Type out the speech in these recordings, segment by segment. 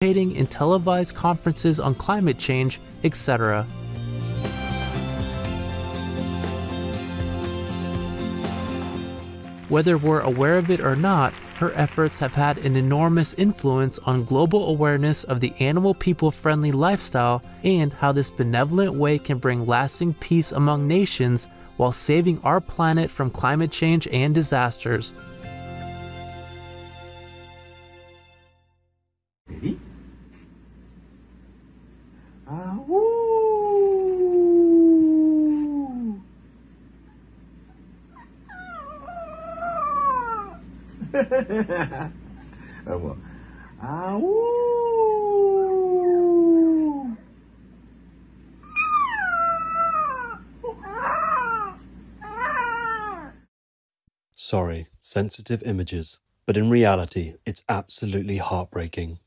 participating in televised conferences on climate change, etc. Whether we're aware of it or not, her efforts have had an enormous influence on global awareness of the animal people-friendly lifestyle and how this benevolent way can bring lasting peace among nations while saving our planet from climate change and disasters. Ready? Vamos. Sorry, sensitive images, but in reality, it's absolutely heartbreaking.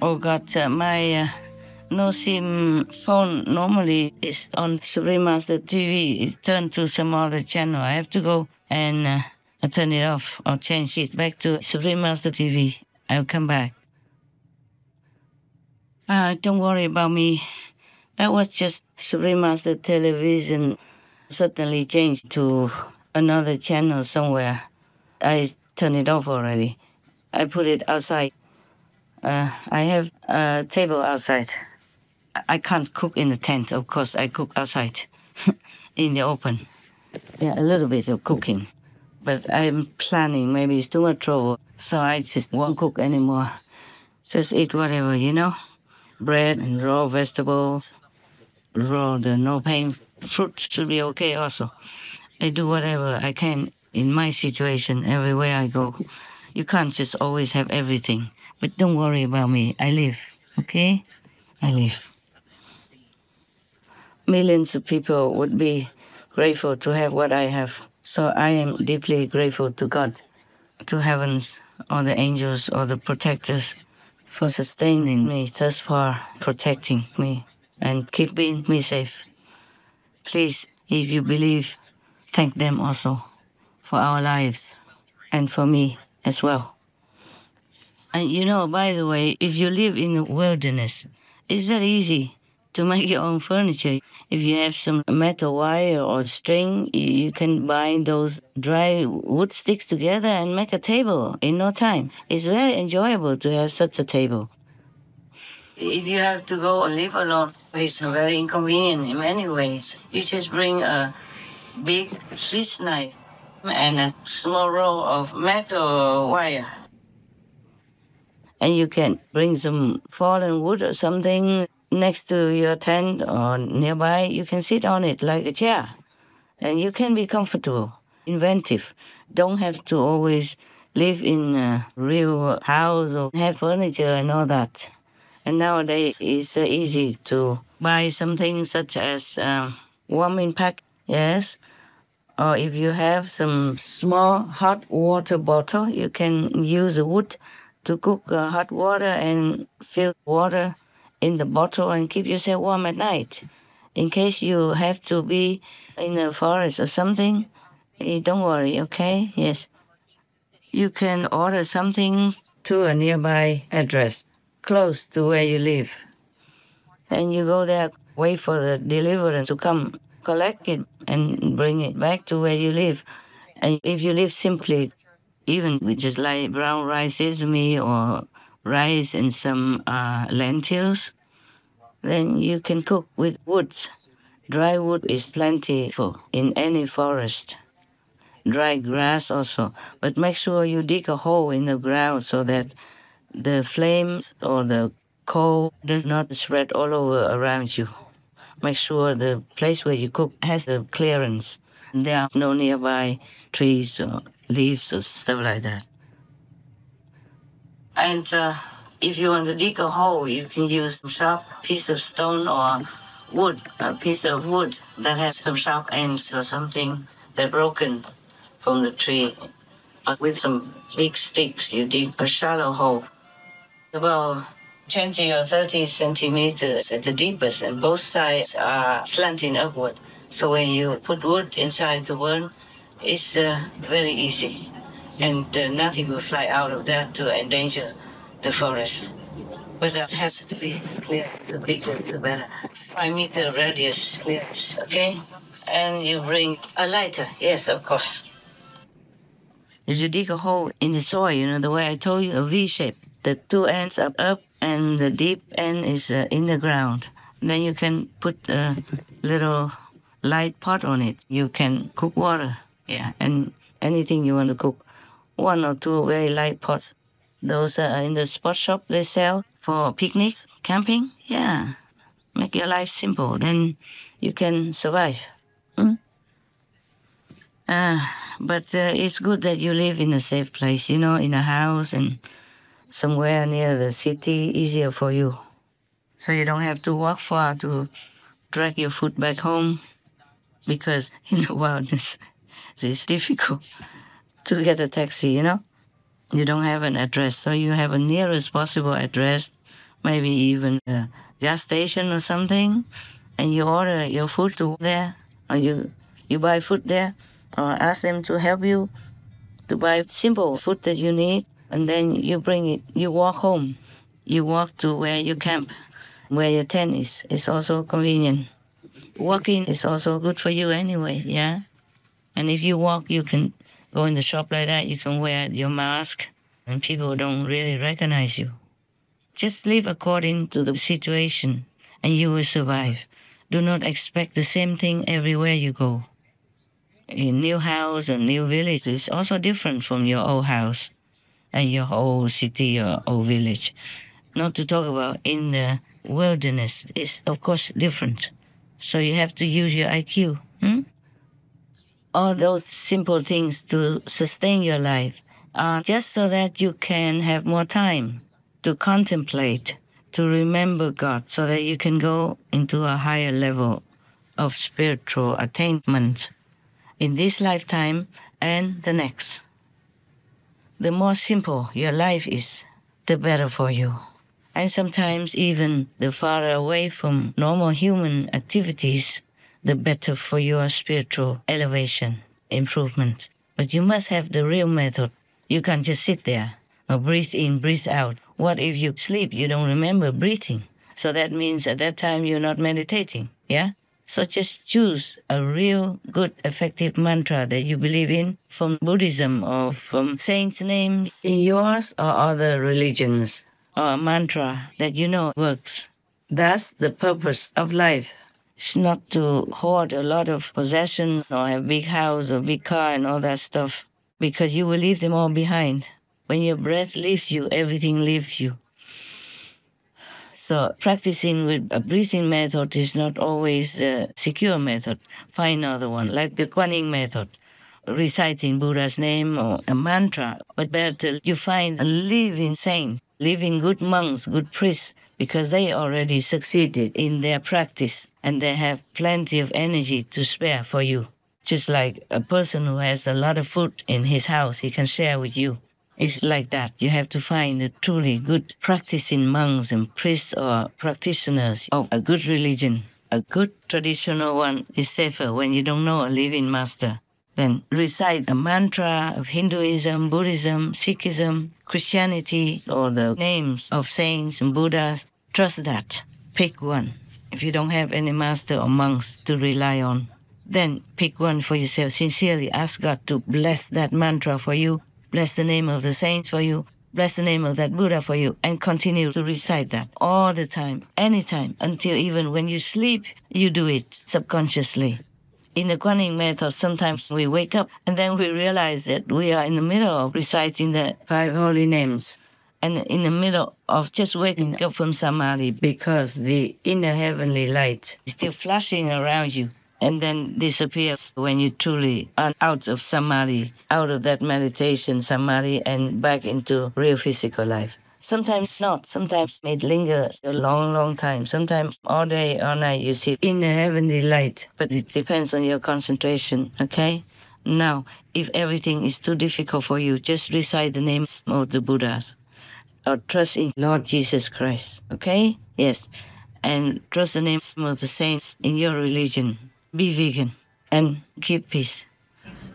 Oh God, my no SIM phone normally is on Supreme Master TV. It's turned to some other channel. I have to go and turn it off or change it back to Supreme Master TV. I'll come back. Don't worry about me. That was just Supreme Master Television suddenly changed to another channel somewhere. I turned it off already. I put it outside. I have a table outside. I can't cook in the tent, of course. I cook outside in the open. Yeah, a little bit of cooking. But I'm planning, maybe it's too much trouble, so I just won't cook anymore. Just eat whatever, you know? Bread and raw vegetables, the no pain fruit should be okay also. I do whatever I can in my situation everywhere I go. You can't just always have everything. But don't worry about me. I live, okay? I live. Millions of people would be grateful to have what I have. So I am deeply grateful to God, to heavens, or the angels, or the protectors for sustaining me thus far, protecting me, and keeping me safe. Please, if you believe, thank them also for our lives and for me as well. And you know, by the way, if you live in the wilderness, it's very easy to make your own furniture. If you have some metal wire or string, you can bind those dry wood sticks together and make a table in no time. It's very enjoyable to have such a table. If you have to go and live alone, it's very inconvenient in many ways. You just bring a big Swiss knife and a small roll of metal wire. And you can bring some fallen wood or something next to your tent or nearby. You can sit on it like a chair. And you can be comfortable, inventive. Don't have to always live in a real house or have furniture and all that. And nowadays it's easy to buy something such as warming pack, yes. Or if you have some small hot water bottle, you can use the wood to cook hot water and fill water in the bottle and keep yourself warm at night. In case you have to be in a forest or something, don't worry, okay? Yes. You can order something to a nearby address, close to where you live. And you go there, wait for the deliverer to come collect it and bring it back to where you live. And if you live simply, even with just like brown rice, sesame, or rice and some lentils, then you can cook with wood. Dry wood is plentiful in any forest. Dry grass also. But make sure you dig a hole in the ground so that the flames or the coal does not spread all over around you. Make sure the place where you cook has the clearance. There are no nearby trees or leaves or stuff like that. And if you want to dig a hole, you can use a sharp piece of stone or wood, a piece of wood that has some sharp ends or something that broken from the tree. With some big sticks, you dig a shallow hole, about 20 or 30 centimeters at the deepest, and both sides are slanting upward. So when you put wood inside to burn, it's very easy, and nothing will fly out of that to endanger the forest. But that has to be clear, the bigger the better. 5 meter radius clear, okay? And you bring a lighter, yes, of course. If you dig a hole in the soil, you know, the way I told you, a V shape, the two ends are up and the deep end is in the ground. Then you can put a little light pot on it. You can cook water, yeah, and anything you want to cook. 1 or 2 very light pots. Those are in the spot shop they sell for picnics, camping, yeah. Make your life simple, then you can survive. But it's good that you live in a safe place, you know, in a house and somewhere near the city, easier for you. So you don't have to walk far to drag your food back home, because in the wilderness it's difficult to get a taxi, you know. You don't have an address, so you have a nearest possible address, maybe even a gas station or something, and you order your food to there, or you buy food there, or ask them to help you to buy simple food that you need, and then you bring it, you walk home. You walk to where you camp, where your tent is. It's also convenient. Walking is also good for you anyway, yeah? And if you walk, you can go in the shop like that, you can wear your mask, and people don't really recognize you. Just live according to the situation, and you will survive. Do not expect the same thing everywhere you go. A new house or new village is also different from your old house and your old city or old village. Not to talk about in the wilderness, it's of course different. So you have to use your IQ. All those simple things to sustain your life are just so that you can have more time to contemplate, to remember God, so that you can go into a higher level of spiritual attainment in this lifetime and the next. The more simple your life is, the better for you. And sometimes even the farther away from normal human activities, the better for your spiritual elevation, improvement. But you must have the real method. You can't just sit there or breathe in, breathe out. What if you sleep, you don't remember breathing? So that means at that time you're not meditating, yeah? So just choose a real good, effective mantra that you believe in from Buddhism or from saints' names in yours or other religions, or a mantra that you know works. That's the purpose of life. It's not to hoard a lot of possessions or have big house or big car and all that stuff, because you will leave them all behind. When your breath leaves you, everything leaves you. So practicing with a breathing method is not always a secure method. Find another one, like the Kuan Yin method, reciting Buddha's name or a mantra. But better you find a living saint, living good monks, good priests, because they already succeeded in their practice and they have plenty of energy to spare for you. Just like a person who has a lot of food in his house, he can share with you. It's like that. You have to find a truly good practicing monks and priests or practitioners of a good religion. A good traditional one is safer when you don't know a living master. Then recite a mantra of Hinduism, Buddhism, Sikhism, Christianity, or the names of saints and Buddhas. Trust that. Pick one. If you don't have any master or monks to rely on, then pick one for yourself. Sincerely ask God to bless that mantra for you. Bless the name of the saints for you. Bless the name of that Buddha for you. And continue to recite that all the time, anytime, until even when you sleep, you do it subconsciously. In the Kuan Yin method, sometimes we wake up and then we realize that we are in the middle of reciting the 5 holy names. And in the middle of just waking up from samadhi, because the inner heavenly light is still flashing around you, and then disappears when you truly are out of samadhi, out of that meditation samadhi, and back into real physical life. Sometimes not. Sometimes it lingers a long, long time. Sometimes all day, all night you see in the heavenly light. But it depends on your concentration, okay? Now, if everything is too difficult for you, just recite the names of the Buddhas. Or trust in Lord Jesus Christ, okay? Yes. And trust the names of the saints in your religion. Be vegan and keep peace.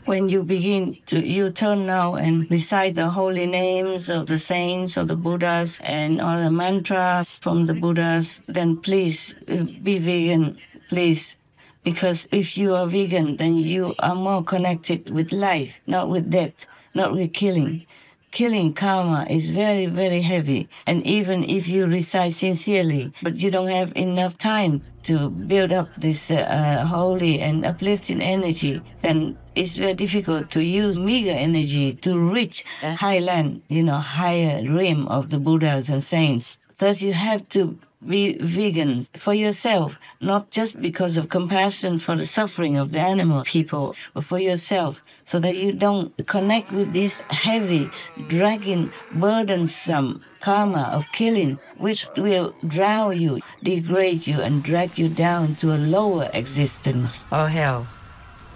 When you begin to, you turn now and recite the holy names of the saints, of the Buddhas, and all the mantras from the Buddhas, then please be vegan, please. Because if you are vegan, then you are more connected with life, not with death, not with killing. Killing karma is very, very heavy. And even if you recite sincerely, but you don't have enough time to build up this holy and uplifting energy, then it's very difficult to use meager energy to reach a high land, higher realm of the Buddhas and saints. Thus you have to be vegan for yourself, not just because of compassion for the suffering of the animal people, but for yourself, so that you don't connect with this heavy, dragging, burdensome karma of killing, which will drown you, degrade you, and drag you down to a lower existence or hell.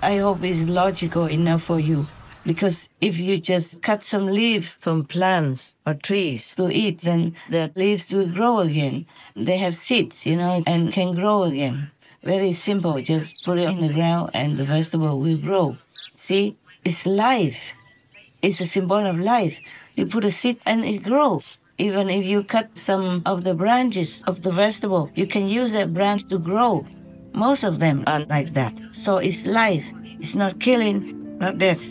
I hope it's logical enough for you. Because if you just cut some leaves from plants or trees to eat, then the leaves will grow again. They have seeds, and can grow again. Very simple. Just put it in the ground and the vegetable will grow. See, it's life. It's a symbol of life. You put a seed and it grows. Even if you cut some of the branches of the vegetable, you can use that branch to grow. Most of them are like that. So it's life. It's not killing, not death.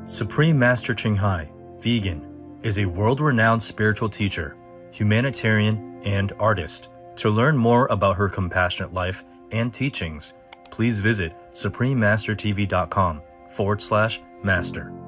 Supreme Master CHINGHAI, vegan, is a world-renowned spiritual teacher, humanitarian, and artist. To learn more about her compassionate life and teachings, please visit suprememastertv.com/master.